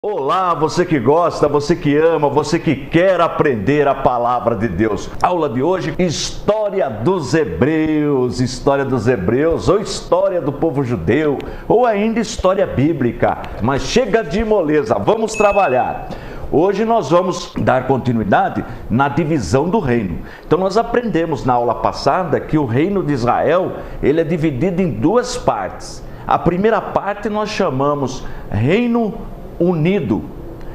Olá, você que gosta, você que ama, você que quer aprender a palavra de Deus. Aula de hoje, História dos Hebreus, ou História do povo judeu, ou ainda História bíblica. Mas chega de moleza, vamos trabalhar. Hoje nós vamos dar continuidade na divisão do reino. Então nós aprendemos na aula passada que o reino de Israel, ele é dividido em duas partes. A primeira parte nós chamamos Reino Unido,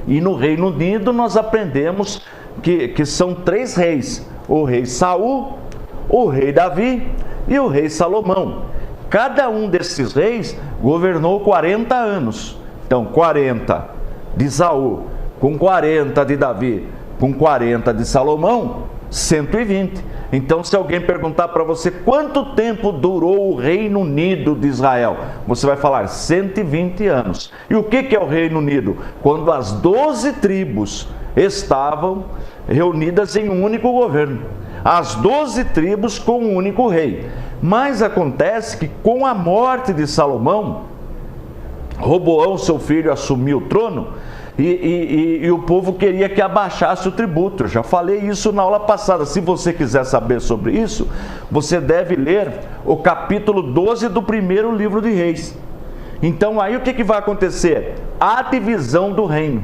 e no Reino Unido nós aprendemos que são três reis: o rei Saul, o rei Davi e o rei Salomão. Cada um desses reis governou 40 anos. Então 40 de Saul, com 40 de Davi, com 40 de Salomão, 120. Então, se alguém perguntar para você quanto tempo durou o Reino Unido de Israel, você vai falar 120 anos. E o que é o Reino Unido? Quando as 12 tribos estavam reunidas em um único governo. As 12 tribos com um único rei. Mas acontece que com a morte de Salomão, Roboão, seu filho, assumiu o trono. E o povo queria que abaixasse o tributo. Eu já falei isso na aula passada. Se você quiser saber sobre isso, você deve ler o capítulo 12 do primeiro livro de Reis. Então aí o que vai acontecer? A divisão do reino.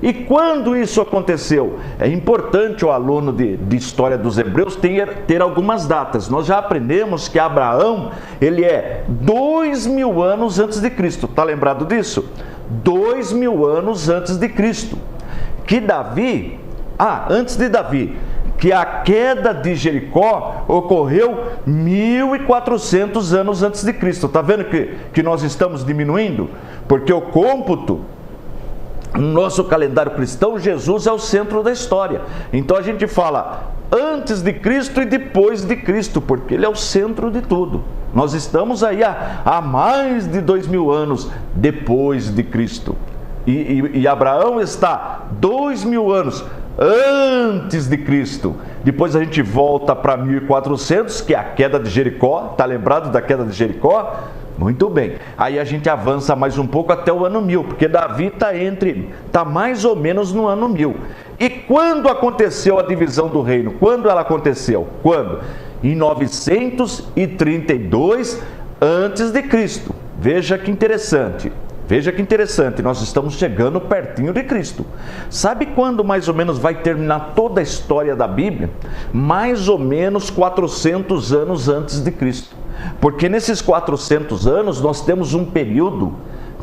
E quando isso aconteceu? É importante o aluno de História dos Hebreus ter algumas datas. Nós já aprendemos que Abraão, ele é 2000 anos antes de Cristo. Está lembrado disso? 2000 anos antes de Cristo. Que Davi, antes de Davi, que a queda de Jericó ocorreu 1400 anos antes de Cristo. Está vendo que nós estamos diminuindo? Porque o cômputo, no nosso calendário cristão, Jesus é o centro da história. Então a gente fala antes de Cristo e depois de Cristo, porque ele é o centro de tudo. Nós estamos aí há mais de 2000 anos depois de Cristo. E Abraão está 2000 anos antes de Cristo. Depois a gente volta para 1400, que é a queda de Jericó. Está lembrado da queda de Jericó? Muito bem. Aí a gente avança mais um pouco até o ano 1000, porque Davi está mais ou menos no ano 1000. E quando aconteceu a divisão do reino? Quando ela aconteceu? Quando? Em 932 antes de Cristo. Veja que interessante. Nós estamos chegando pertinho de Cristo. Sabe quando mais ou menos vai terminar toda a história da Bíblia? Mais ou menos 400 anos antes de Cristo. Porque nesses 400 anos nós temos um período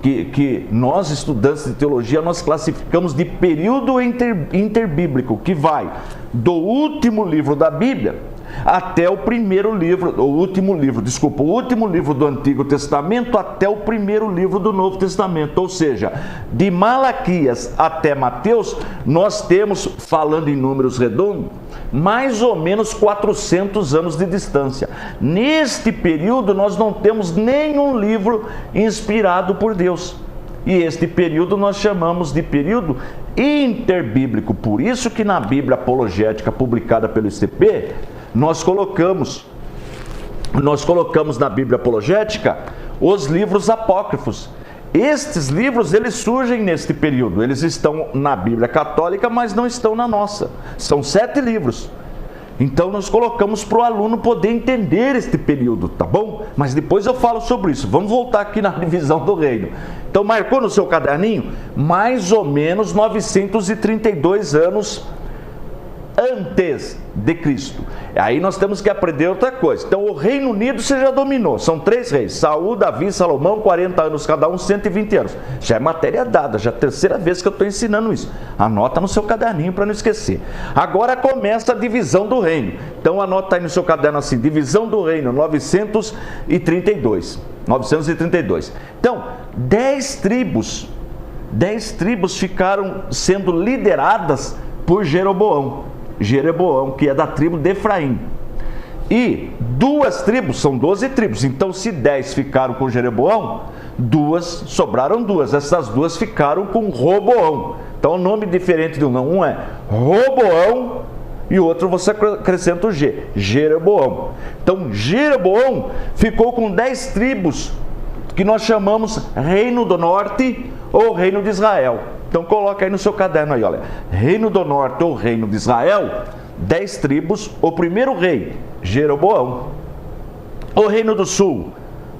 que nós, estudantes de teologia, nós classificamos de período interbíblico, que vai do último livro da Bíblia até o último livro do Antigo Testamento até o primeiro livro do Novo Testamento. Ou seja, de Malaquias até Mateus, nós temos, falando em números redondos, mais ou menos 400 anos de distância. Neste período, nós não temos nenhum livro inspirado por Deus. E este período nós chamamos de período interbíblico. Por isso que na Bíblia Apologética, publicada pelo ICP, nós colocamos na Bíblia Apologética os livros apócrifos. Estes livros, eles surgem neste período. Eles estão na Bíblia Católica, mas não estão na nossa. São 7 livros. Então nós colocamos para o aluno poder entender este período, tá bom? Mas depois eu falo sobre isso. Vamos voltar aqui na divisão do reino. Então marcou no seu caderninho? Mais ou menos 932 anos antes de Cristo. Aí nós temos que aprender outra coisa. Então o Reino Unido você já dominou. São 3 reis: Saul, Davi, Salomão, 40 anos cada um, 120 anos. Já é matéria dada, já é a terceira vez que eu estou ensinando isso. Anota no seu caderninho para não esquecer. Agora começa a divisão do reino. Então anota aí no seu caderno assim: divisão do reino, 932. Então, 10 tribos ficaram sendo lideradas por Jeroboão, que é da tribo de Efraim. E 2 tribos, são 12 tribos. Então, se 10 ficaram com Jeroboão, sobraram 2. Essas 2 ficaram com Roboão. Então, o nome diferente de um é Roboão e o outro você acrescenta o G, Jeroboão. Então, Jeroboão ficou com 10 tribos, que nós chamamos Reino do Norte ou Reino de Israel. Então coloca aí no seu caderno aí, olha. Reino do Norte ou Reino de Israel, 10 tribos, o primeiro rei, Jeroboão. O Reino do Sul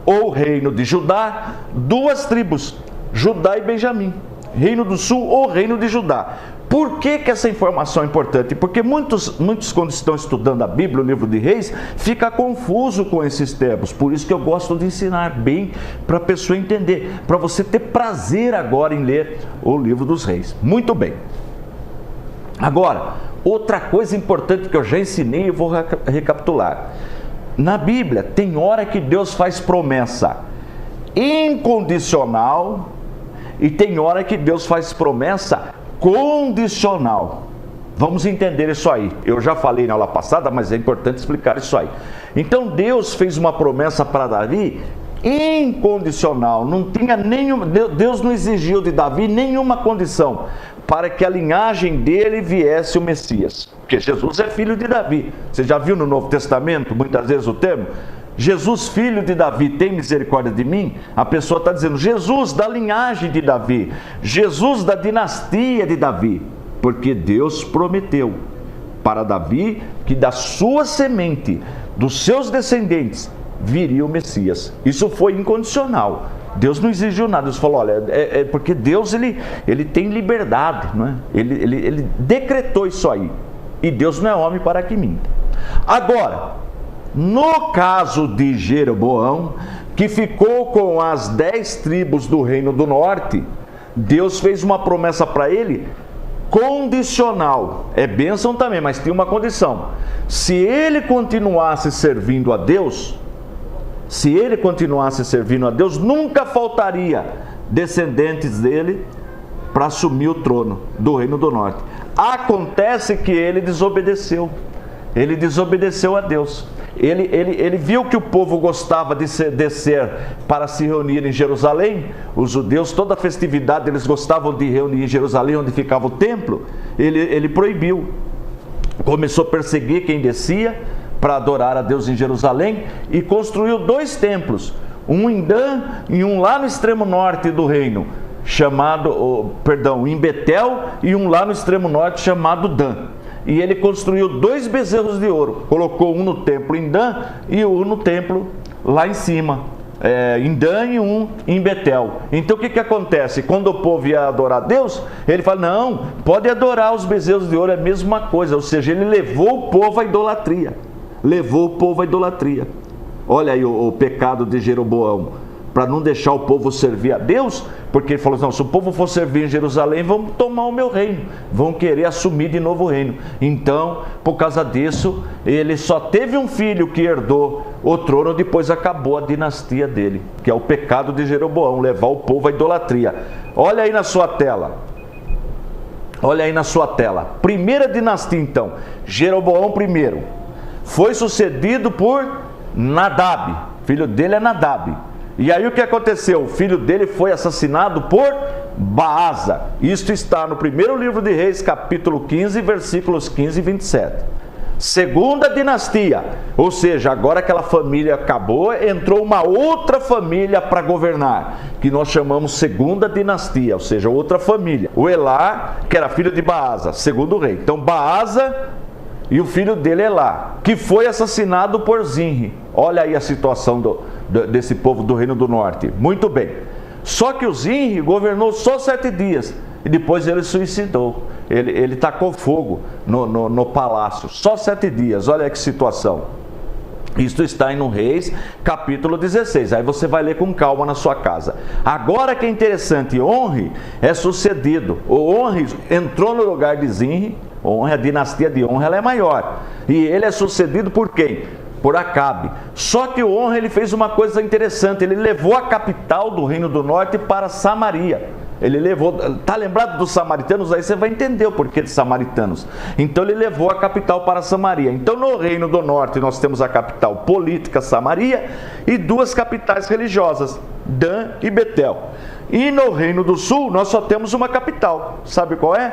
ou Reino de Judá, 2 tribos, Judá e Benjamim. Reino do Sul ou Reino de Judá. Por que essa informação é importante? Porque muitos quando estão estudando a Bíblia, o livro de Reis, fica confuso com esses termos. Por isso que eu gosto de ensinar bem para a pessoa entender, para você ter prazer agora em ler o livro dos Reis. Muito bem. Agora, outra coisa importante que eu já ensinei e vou recapitular. Na Bíblia, tem hora que Deus faz promessa incondicional e tem hora que Deus faz promessa condicional. Vamos entender isso aí. Eu já falei na aula passada, mas é importante explicar isso aí. Então Deus fez uma promessa para Davi incondicional. Não tinha nenhum, Deus não exigiu de Davi nenhuma condição para que a linhagem dele viesse o Messias. Porque Jesus é filho de Davi. Você já viu no Novo Testamento muitas vezes o termo? Jesus, filho de Davi, tem misericórdia de mim? A pessoa está dizendo Jesus da linhagem de Davi, Jesus da dinastia de Davi, porque Deus prometeu para Davi que da sua semente, dos seus descendentes, viria o Messias. Isso foi incondicional. Deus não exigiu nada. Deus falou, olha, porque Deus ele tem liberdade, não é? Ele decretou isso aí. E Deus não é homem para que minta. Agora, no caso de Jeroboão, que ficou com as 10 tribos do Reino do Norte, Deus fez uma promessa para ele condicional. É bênção também, mas tem uma condição. Se ele continuasse servindo a Deus, nunca faltaria descendentes dele para assumir o trono do Reino do Norte. Acontece que ele desobedeceu a Deus. Ele viu que o povo gostava de descer para se reunir em Jerusalém. Os judeus, toda festividade, eles gostavam de reunir em Jerusalém, onde ficava o templo. Ele proibiu. Começou a perseguir quem descia para adorar a Deus em Jerusalém e construiu 2 templos. Um em Dan e um lá no extremo norte do reino, em Betel, e um lá no extremo norte chamado Dan. E ele construiu 2 bezerros de ouro, colocou um no templo em Dan e um no templo lá em cima, em Dan e um em Betel. Então o que acontece? Quando o povo ia adorar a Deus, ele fala, não, pode adorar os bezerros de ouro, é a mesma coisa. Ou seja, ele levou o povo à idolatria. Olha aí o pecado de Jeroboão, para não deixar o povo servir a Deus, porque ele falou, não, se o povo for servir em Jerusalém, vão tomar o meu reino, vão querer assumir de novo o reino. Então, por causa disso, ele só teve um filho que herdou o trono, depois acabou a dinastia dele, que é o pecado de Jeroboão, levar o povo à idolatria. Olha aí na sua tela. Primeira dinastia então, Jeroboão primeiro, foi sucedido por Nadab, filho dele é Nadab. E aí o que aconteceu? O filho dele foi assassinado por Baasa. Isto está no primeiro livro de Reis, capítulo 15, versículos 15 e 27. Segunda dinastia, ou seja, agora aquela família acabou, entrou uma outra família para governar, que nós chamamos segunda dinastia, ou seja, outra família. O Elá, que era filho de Baasa, segundo rei. Então Baasa e o filho dele Elá, que foi assassinado por Zinri. Olha aí a situação desse povo do Reino do Norte. Muito bem. Só que o Zinri governou só 7 dias e depois ele suicidou. Ele tacou fogo no palácio. Só 7 dias. Olha que situação. Isto está em Reis, capítulo 16. Aí você vai ler com calma na sua casa. Agora que é interessante, Onri é sucedido. O Onri entrou no lugar de Zinri. A dinastia de Onri ela é maior. E ele é sucedido por quem? Por Acabe. Só que o Onri ele fez uma coisa interessante. Ele levou a capital do Reino do Norte para Samaria. Ele levou, tá lembrado dos samaritanos? Aí você vai entender o porquê de samaritanos. Então ele levou a capital para Samaria. Então no Reino do Norte nós temos a capital política, Samaria, e 2 capitais religiosas, Dan e Betel. E no Reino do Sul nós só temos uma capital. Sabe qual é?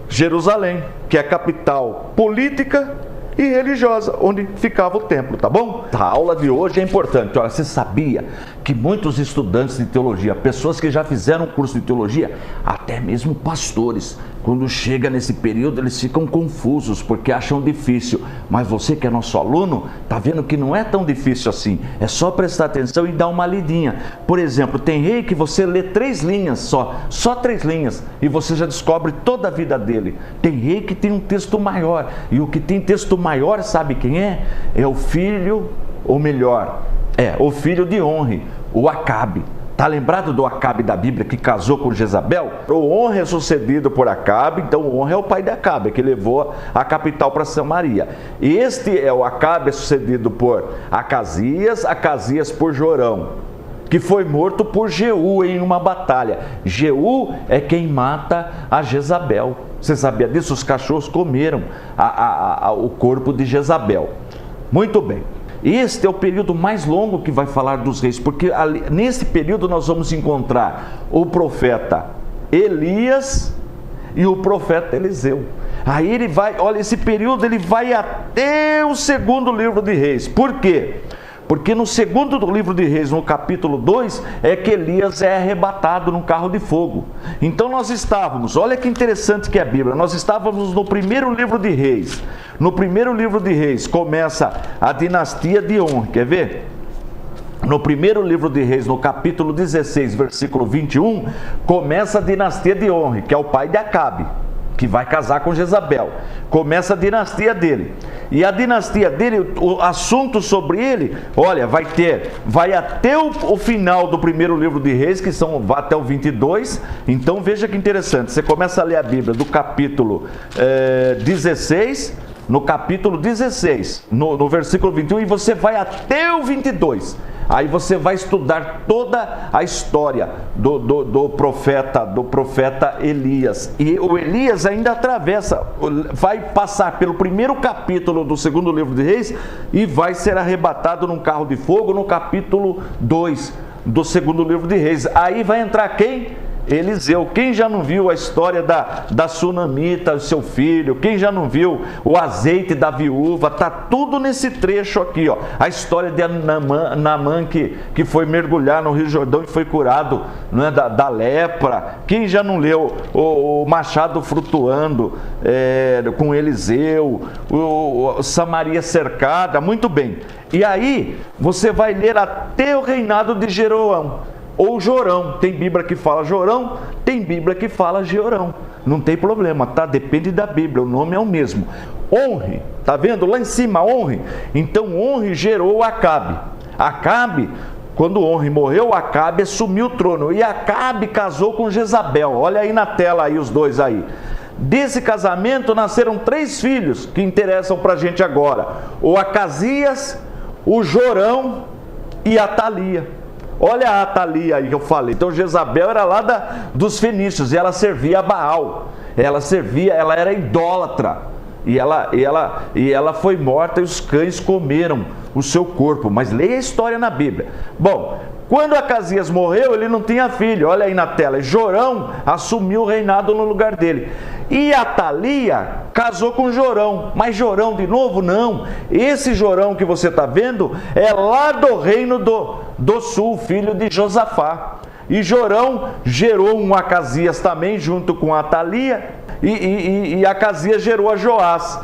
Jerusalém, que é a capital política e religiosa, onde ficava o templo, tá bom? A aula de hoje é importante. Olha, você sabia que muitos estudantes de teologia, pessoas que já fizeram curso de teologia, até mesmo pastores, quando chega nesse período, eles ficam confusos, porque acham difícil. Mas você que é nosso aluno, está vendo que não é tão difícil assim. É só prestar atenção e dar uma lidinha. Por exemplo, tem rei que você lê 3 linhas só 3 linhas, e você já descobre toda a vida dele. Tem rei que tem um texto maior, e o que tem texto maior, sabe quem é? É o filho, ou melhor, o filho de Onri, o Acabe. Está lembrado do Acabe da Bíblia que casou com Jezabel? O Onri é sucedido por Acabe, então o Onri é o pai de Acabe, que levou a capital para Samaria. Este é o Acabe, é sucedido por Acasias, Acasias por Jorão, que foi morto por Jeú em uma batalha. Jeú é quem mata a Jezabel. Você sabia disso? Os cachorros comeram o corpo de Jezabel. Muito bem. Este é o período mais longo que vai falar dos reis, porque nesse período nós vamos encontrar o profeta Elias e o profeta Eliseu. Aí ele vai, olha, esse período ele vai até o 2º livro de Reis. Por quê? Porque no 2º livro de Reis, no capítulo 2, é que Elias é arrebatado num carro de fogo. Então nós estávamos, olha que interessante que é a Bíblia, nós estávamos no 1º livro de Reis. No 1º livro de Reis começa a dinastia de Onri, quer ver? No 1º livro de Reis, no capítulo 16, versículo 21, começa a dinastia de Onri, que é o pai de Acabe, que vai casar com Jezabel. Começa a dinastia dele. E a dinastia dele, o assunto sobre ele, olha, vai até o final do 1º livro de Reis, que são até o 22. Então veja que interessante, você começa a ler a Bíblia do capítulo 16, no capítulo 16, no versículo 21, e você vai até o 22. Aí você vai estudar toda a história do profeta Elias. E o Elias ainda vai passar pelo 1º capítulo do 2º livro de Reis e vai ser arrebatado num carro de fogo no capítulo 2 do 2º livro de Reis. Aí vai entrar quem? Eliseu. Quem já não viu a história da sunamita, o seu filho? Quem já não viu o azeite da viúva? Está tudo nesse trecho aqui, ó. A história de Naamã que foi mergulhar no Rio Jordão e foi curado, não é, da lepra. Quem já não leu o machado flutuando com Eliseu, o Samaria cercada? Muito bem. E aí você vai ler até o reinado de Jeroão. Ou Jorão, tem Bíblia que fala Jorão, tem Bíblia que fala Jeorão. Não tem problema, tá? Depende da Bíblia, o nome é o mesmo. Onri, tá vendo? Lá em cima, Onri. Então Onri gerou Acabe. Acabe, quando Onri morreu, Acabe assumiu o trono. E Acabe casou com Jezabel. Olha aí na tela aí os dois aí. Desse casamento nasceram 3 filhos que interessam pra gente agora. O Acasias, o Jorão e a Atalia. Olha a Atalia aí que eu falei. Então Jezabel era lá dos fenícios e ela servia a Baal. Ela era idólatra. E ela foi morta e os cães comeram o seu corpo. Mas leia a história na Bíblia. Bom, quando Acasias morreu, ele não tinha filho. Olha aí na tela. Jorão assumiu o reinado no lugar dele. E Atalia casou com Jorão. Mas Jorão de novo? Não. Esse Jorão que você está vendo é lá do reino do sul, filho de Josafá. E Jorão gerou um Acasias também, junto com Atalia. E Acasias gerou a Joás.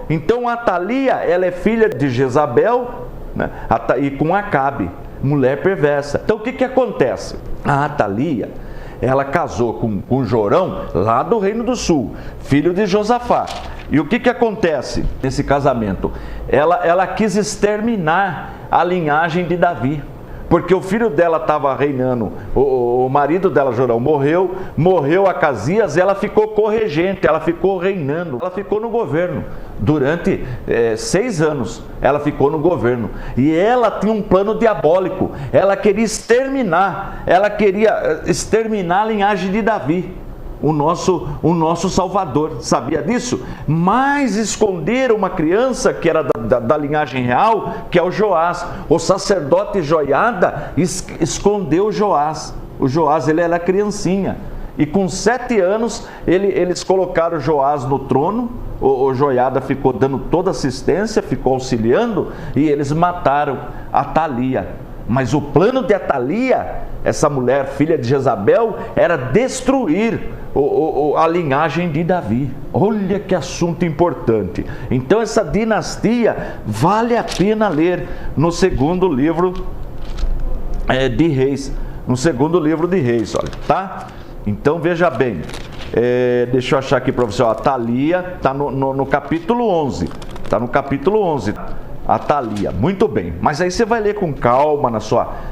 Então Atalia, ela é filha de Jezabel, né? E com Acabe, mulher perversa. Então o que acontece? A Atalia, ela casou com Jorão, lá do reino do sul, filho de Josafá. E o que acontece nesse casamento? Ela quis exterminar a linhagem de Davi. Porque o filho dela estava reinando, o marido dela, Jorão, morreu Acasias, ela ficou corregente, ela ficou reinando, ela ficou no governo. Durante 6 anos, ela ficou no governo. E ela tinha um plano diabólico, ela queria exterminar a linhagem de Davi. O nosso Salvador, sabia disso? Mas esconderam uma criança que era da linhagem real, que é o Joás. O sacerdote Joiada escondeu o Joás. O Joás, ele era criancinha. E com 7 anos, eles colocaram o Joás no trono. O Joiada ficou dando toda assistência, ficou auxiliando, e eles mataram Atalia. Mas o plano de Atalia, essa mulher filha de Jezabel, era destruir a linhagem de Davi. Olha que assunto importante. Então essa dinastia vale a pena ler no segundo livro de Reis. No segundo livro de Reis, olha, tá? Então veja bem, deixa eu achar aqui para você, ó, Atalia está no capítulo 11, está no capítulo 11, Atalia, muito bem, mas aí você vai ler com calma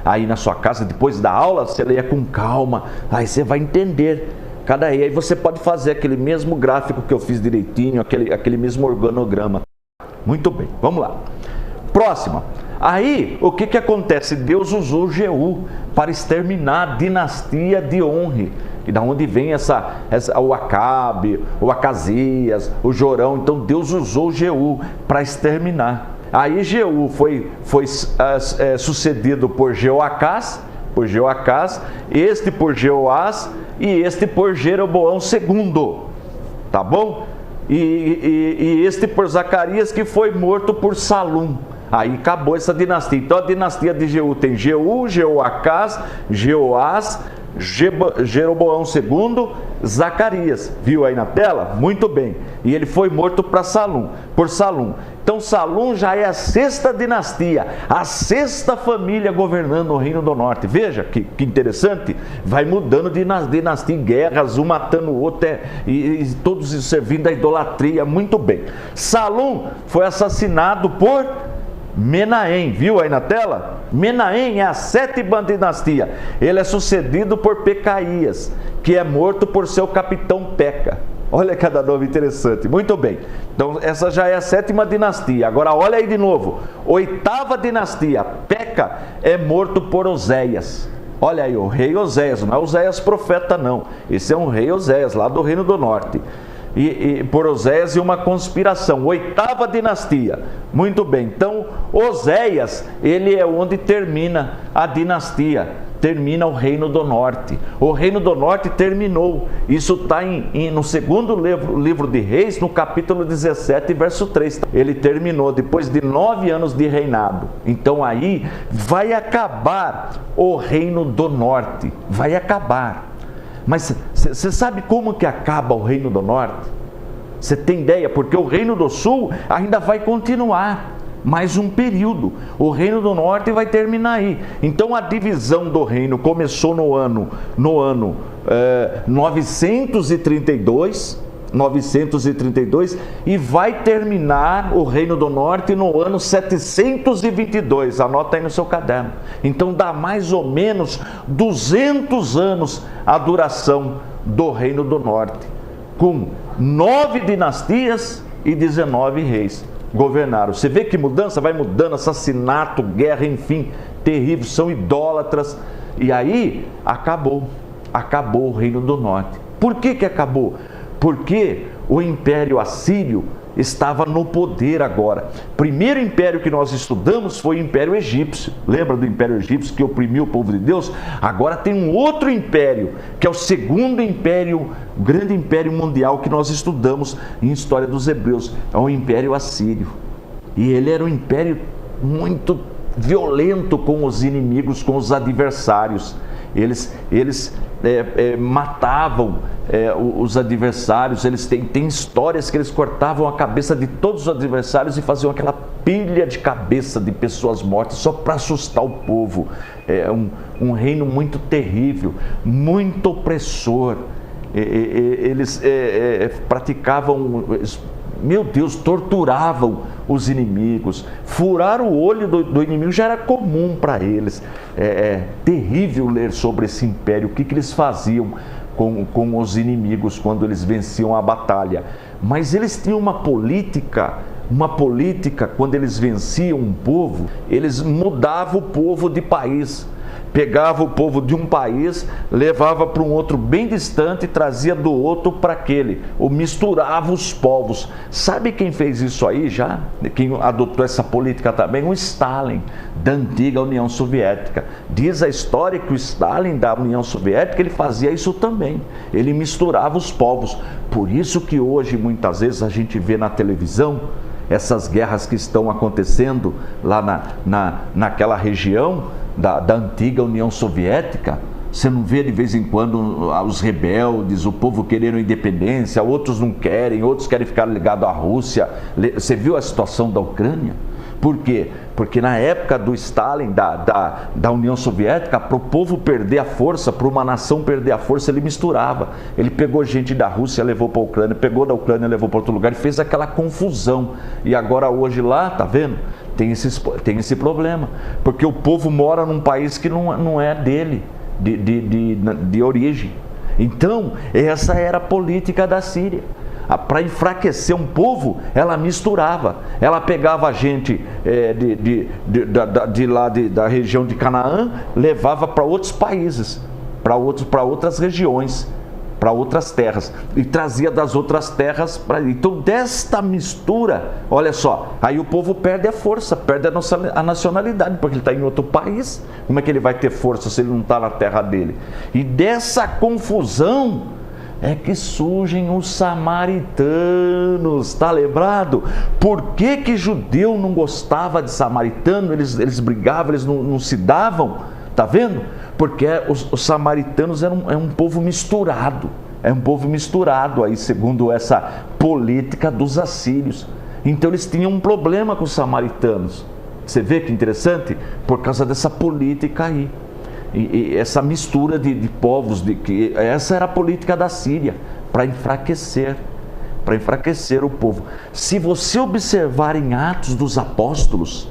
aí na sua casa, depois da aula, você leia com calma, aí você vai entender, aí você pode fazer aquele mesmo gráfico que eu fiz direitinho, aquele mesmo organograma. Muito bem, vamos lá. Próxima. Aí, o que acontece? Deus usou Jeú para exterminar a dinastia de Onre. E da onde vem o Acabe, o Acasias, o Jorão. Então Deus usou Jeú para exterminar. Aí Jeú foi sucedido por Jeoacás, este por Jeoás e este por Jeroboão II. Tá bom? E este por Zacarias, que foi morto por Salum. Aí acabou essa dinastia. Então a dinastia de Jeú tem Jeú, Jeoacás, Jeoás, Jeroboão II, Zacarias. Viu aí na tela? Muito bem. E ele foi morto por Salum. Então Salum já é a sexta dinastia, a sexta família governando o Reino do Norte. Veja que interessante. Vai mudando de dinastia, guerras, um matando o outro, e todos servindo a idolatria. Muito bem. Salum foi assassinado por Menahem, viu aí na tela? Menahem é a sétima dinastia. Ele é sucedido por Pecaías, que é morto por seu capitão Peca. Olha cada nome interessante. Muito bem. Então essa já é a sétima dinastia. Agora olha aí de novo. Oitava dinastia. Peca é morto por Oséias. Olha aí, o rei Oséias. Não é Oséias profeta, não. Esse é um rei Oséias, lá do Reino do Norte. E por Oséias e uma conspiração. Oitava dinastia. Muito bem. Então Oséias, ele é onde termina a dinastia, termina o Reino do Norte. O Reino do Norte terminou. Isso está no segundo livro de Reis, no capítulo 17, verso 3. Ele terminou depois de 9 anos de reinado. Então aí vai acabar o Reino do Norte. Vai acabar. Mas você sabe como que acaba o Reino do Norte? Você tem ideia? Porque o Reino do Sul ainda vai continuar mais um período. O Reino do Norte vai terminar aí. Então a divisão do reino começou no ano 932 e vai terminar o Reino do Norte no ano 722. Anota aí no seu caderno. Então dá mais ou menos 200 anos a duração do Reino do Norte, com 9 dinastias e 19 reis governaram. Você vê que mudança? Vai mudando, assassinato, guerra, enfim, terrível, são idólatras. E aí acabou o Reino do Norte. Por que acabou? Porque o Império Assírio estava no poder agora. Primeiro império que nós estudamos foi o Império Egípcio. Lembra do Império Egípcio que oprimiu o povo de Deus? Agora tem um outro império, que é o segundo império, o grande império mundial que nós estudamos em História dos Hebreus. É o Império Assírio. E ele era um império muito violento com os inimigos, com os adversários. Eles matavam os adversários. Eles têm histórias que eles cortavam a cabeça de todos os adversários e faziam aquela pilha de cabeça de pessoas mortas só para assustar o povo. É um reino muito terrível, muito opressor. Eles praticavam, meu Deus, torturavam os inimigos. Furar o olho do inimigo já era comum para eles. É terrível ler sobre esse império, o que eles faziam com os inimigos quando eles venciam a batalha. Mas eles tinham uma política, quando eles venciam um povo, eles mudavam o povo de país. Pegava o povo de um país, levava para um outro bem distante e trazia do outro para aquele, ou misturava os povos. Sabe quem fez isso aí já? Quem adotou essa política também? O Stalin, da antiga União Soviética. Diz a história que o Stalin da União Soviética, ele fazia isso também. Ele misturava os povos. Por isso que hoje, muitas vezes, a gente vê na televisão essas guerras que estão acontecendo lá naquela região, da antiga União Soviética. Você não vê de vez em quando os rebeldes, o povo querendo independência, outros não querem, outros querem ficar ligados à Rússia. Você viu a situação da Ucrânia? Por quê? Porque na época do Stalin, da União Soviética, para o povo perder a força, para uma nação perder a força, ele misturava. Ele pegou gente da Rússia, levou para a Ucrânia, pegou da Ucrânia, levou para outro lugar e fez aquela confusão. E agora hoje lá, tá vendo? Tem esse problema. Porque o povo mora num país que não é dele, de origem. Então, essa era a política da Síria. Para enfraquecer um povo, ela misturava. Ela pegava a gente da região de Canaã, levava para outros países, para outras regiões, para outras terras, e trazia das outras terras para. Então, desta mistura, olha só, aí o povo perde a força, perde a nacionalidade, porque ele está em outro país. Como é que ele vai ter força se ele não está na terra dele? E dessa confusão é que surgem os samaritanos, está lembrado? Por que judeu não gostava de samaritano? Eles brigavam, eles não se davam, tá vendo? Porque os samaritanos eram um povo misturado, aí segundo essa política dos assírios. Então eles tinham um problema com os samaritanos. Você vê que interessante? Por causa dessa política aí. E essa mistura de povos, essa era a política da Síria, para enfraquecer o povo. Se você observar em Atos dos Apóstolos,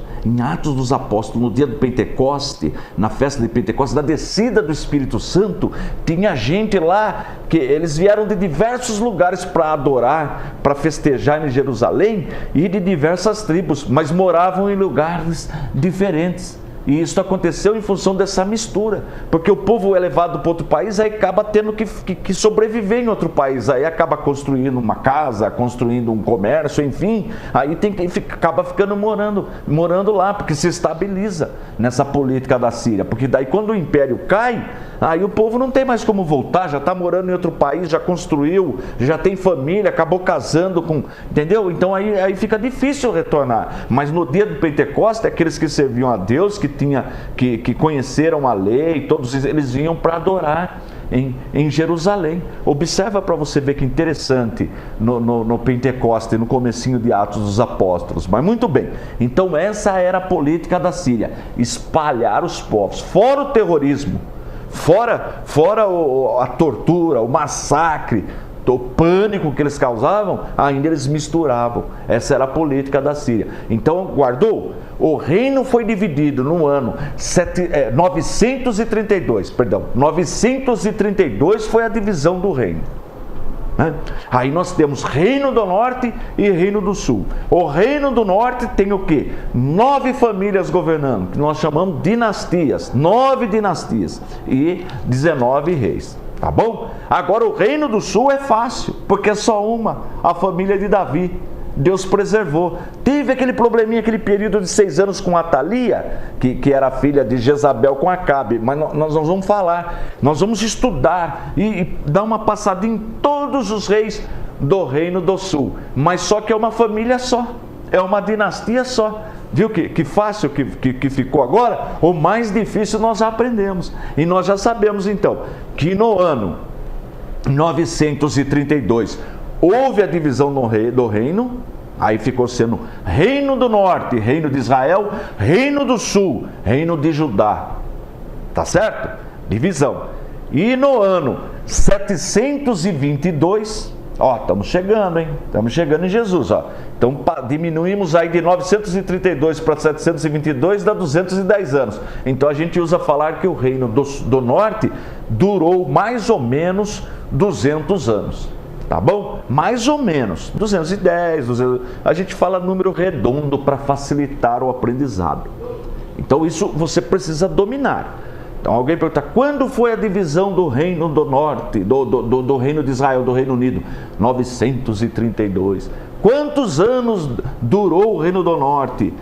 no dia do Pentecoste, na festa de Pentecoste, na descida do Espírito Santo, tinha gente lá, que eles vieram de diversos lugares para adorar, para festejar em Jerusalém, e de diversas tribos, mas moravam em lugares diferentes. E isso aconteceu em função dessa mistura, porque o povo é levado para outro país, aí acaba tendo que sobreviver em outro país, aí acaba construindo uma casa, construindo um comércio, enfim, aí acaba ficando morando lá, porque se estabiliza nessa política da Síria, porque daí quando o império cai, aí o povo não tem mais como voltar, já está morando em outro país, já construiu, já tem família, acabou casando com, entendeu? Então aí fica difícil retornar. Mas no dia do Pentecostes, aqueles que serviam a Deus, que conheceram a lei, todos eles vinham para adorar em Jerusalém. Observa para você ver que interessante no Pentecoste, no comecinho de Atos dos Apóstolos. Mas muito bem, então essa era a política da Síria, espalhar os povos, fora o terrorismo, fora a tortura, o massacre, o pânico que eles causavam, ainda eles misturavam. Essa era a política da Síria. Então, guardou? O reino foi dividido no ano 932, 932 foi a divisão do reino. Aí nós temos Reino do Norte e Reino do Sul. O Reino do Norte tem o quê? 9 famílias governando, que nós chamamos dinastias, 9 dinastias e 19 reis. Tá bom? Agora o Reino do Sul é fácil, porque é só uma, a família de Davi. Deus preservou. Teve aquele probleminha, aquele período de 6 anos com Atalia, que era filha de Jezabel com Acabe, mas nós não vamos falar, nós vamos estudar e dar uma passada em todos os reis do Reino do Sul, mas só que é uma família só, é uma dinastia só. Viu que fácil que ficou agora? O mais difícil nós já aprendemos, e nós já sabemos então, que no ano 932, houve a divisão do reino, aí ficou sendo Reino do Norte, Reino de Israel, Reino do Sul, Reino de Judá. Tá certo? Divisão. E no ano 722, estamos chegando, hein? Estamos chegando em Jesus, Então diminuímos aí de 932 para 722, dá 210 anos. Então a gente usa falar que o Reino do Norte durou mais ou menos 200 anos. Tá bom? Mais ou menos, 210, 200, a gente fala número redondo para facilitar o aprendizado. Então isso você precisa dominar. Então alguém pergunta, quando foi a divisão do Reino do Norte, do Reino de Israel, do Reino Unido? 932. Quantos anos durou o Reino do Norte?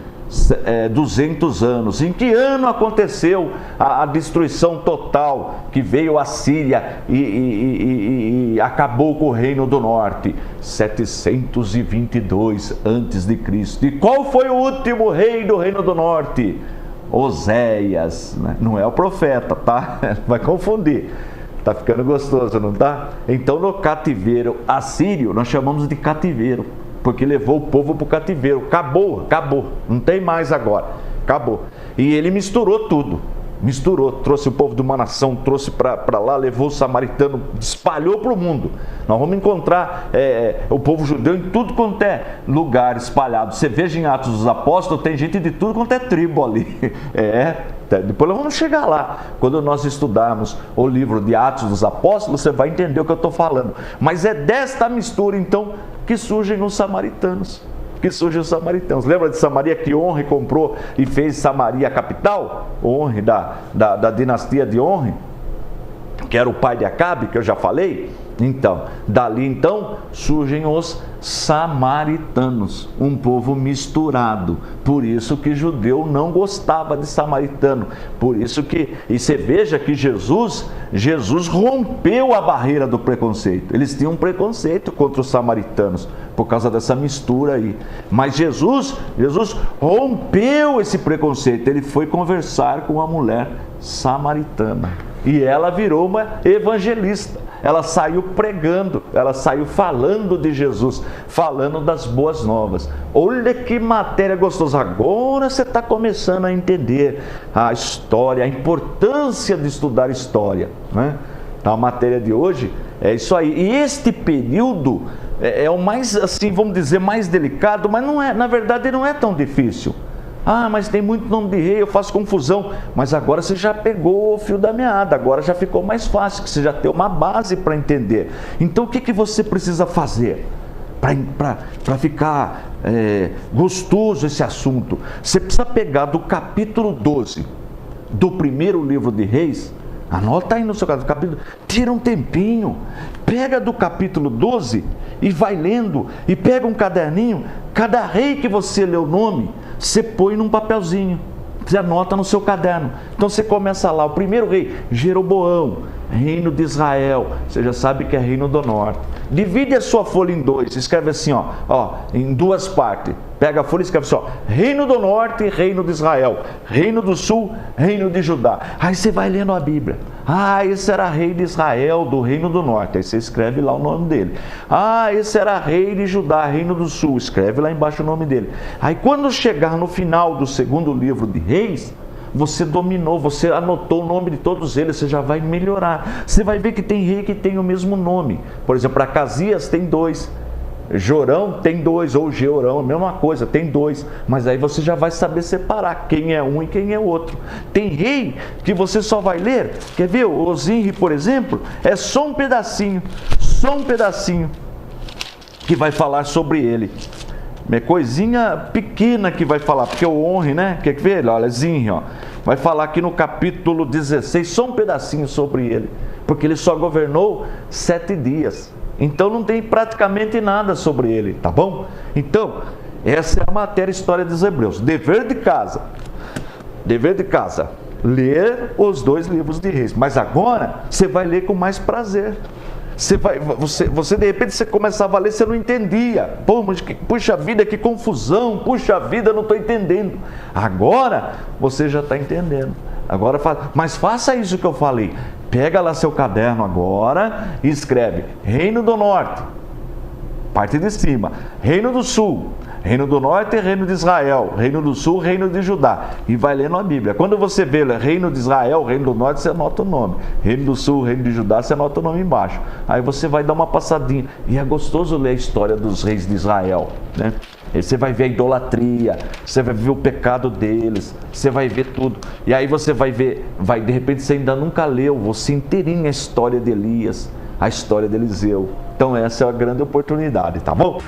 200 anos. Em que ano aconteceu a destruição total, que veio a Síria e acabou com o Reino do Norte? 722 a.C. E qual foi o último rei do Reino do Norte? Oséias, né? Não é o profeta, tá? Vai confundir. Tá ficando gostoso, não tá? Então, no cativeiro assírio, nós chamamos de cativeiro, porque levou o povo para o cativeiro. Acabou, não tem mais agora, acabou. E ele misturou tudo, trouxe o povo de uma nação, trouxe para lá, levou o samaritano, espalhou para o mundo. Nós vamos encontrar o povo judeu em tudo quanto é lugar espalhado. Você veja em Atos dos Apóstolos, tem gente de tudo quanto é tribo ali. Depois nós vamos chegar lá. Quando nós estudarmos o livro de Atos dos Apóstolos, você vai entender o que eu estou falando. Mas é desta mistura, então, que surgem os samaritanos. Lembra de Samaria que Onre comprou e fez Samaria a capital? Onre, da dinastia de Onre, que era o pai de Acabe, que eu já falei. Então, dali então surgem os samaritanos, um povo misturado. Por isso que judeu não gostava de samaritano. Por isso que, e você veja que Jesus rompeu a barreira do preconceito. Eles tinham um preconceito contra os samaritanos por causa dessa mistura aí. Mas Jesus rompeu esse preconceito. Ele foi conversar com uma mulher samaritana e ela virou uma evangelista. Ela saiu pregando, ela saiu falando de Jesus, falando das boas novas. Olha que matéria gostosa. Agora você está começando a entender a história, a importância de estudar história, né? Então, a matéria de hoje é isso aí. E este período é o mais, assim, vamos dizer, mais delicado, mas não é, na verdade não é tão difícil. Ah, mas tem muito nome de rei, eu faço confusão. Mas agora você já pegou o fio da meada, agora já ficou mais fácil, que você já tem uma base para entender. Então o que você precisa fazer para ficar gostoso esse assunto? Você precisa pegar do capítulo 12 do primeiro livro de Reis, anota aí no seu capítulo, tira um tempinho, pega do capítulo 12 e vai lendo, e pega um caderninho, cada rei que você lê o nome, você põe num papelzinho, você anota no seu caderno. Então você começa lá, o primeiro rei, Jeroboão, reino de Israel, você já sabe que é reino do norte. Divide a sua folha em dois, escreve assim, em duas partes. Pega a folha e escreve assim, reino do norte, reino de Israel, reino do sul, reino de Judá. Aí você vai lendo a Bíblia. Ah, esse era rei de Israel, do reino do norte. Aí você escreve lá o nome dele. Ah, esse era rei de Judá, reino do sul. Escreve lá embaixo o nome dele. Aí quando chegar no final do segundo livro de Reis, você dominou, você anotou o nome de todos eles, você já vai melhorar. Você vai ver que tem rei que tem o mesmo nome. Por exemplo, Acasias tem 2. Jorão tem 2, ou Georão, a mesma coisa, tem 2, mas aí você já vai saber separar quem é um e quem é outro. Tem rei que você só vai ler, quer ver? O Ozinri, por exemplo, é só um pedacinho que vai falar sobre ele. É coisinha pequena que vai falar, porque o Onre, né? Quer ver? Olha, Zinri, vai falar aqui no capítulo 16, só um pedacinho sobre ele, porque ele só governou 7 dias. Então não tem praticamente nada sobre ele, tá bom? Então, essa é a matéria história dos Hebreus. Dever de casa, ler os 2 livros de Reis. Mas agora você vai ler com mais prazer. Você de repente você começava a ler, você não entendia. Puxa vida, que confusão, puxa vida, não estou entendendo. Agora você já está entendendo. Mas faça isso que eu falei. Pega lá seu caderno agora e escreve Reino do Norte, parte de cima, Reino do Sul, Reino do Norte, Reino de Israel, Reino do Sul, Reino de Judá, e vai lendo a Bíblia. Quando você vê Reino de Israel, Reino do Norte, você anota o nome, Reino do Sul, Reino de Judá, você anota o nome embaixo. Aí você vai dar uma passadinha, e é gostoso ler a história dos reis de Israel, né? Aí você vai ver a idolatria, você vai ver o pecado deles, você vai ver tudo. E aí você vai ver, de repente você ainda nunca leu, você inteirinho a história de Elias, a história de Eliseu. Então essa é a grande oportunidade, tá bom?